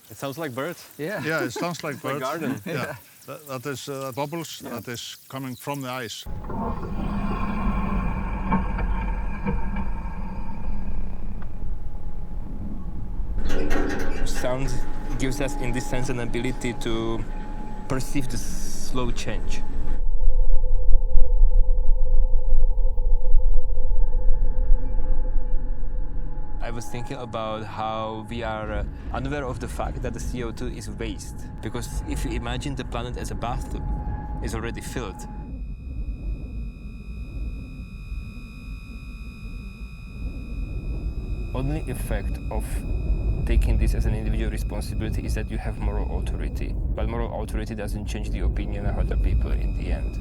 It sounds like birds. Yeah. Yeah, it sounds like birds. garden. Yeah, that is bubbles that is coming from the ice. Sound gives us, in this sense, an ability to perceive the slow change. I was thinking about how we are unaware of the fact that the CO2 is waste. Because if you imagine the planet as a bathtub, it's already filled. Only effect of taking this as an individual responsibility is that you have moral authority. But moral authority doesn't change the opinion of other people in the end.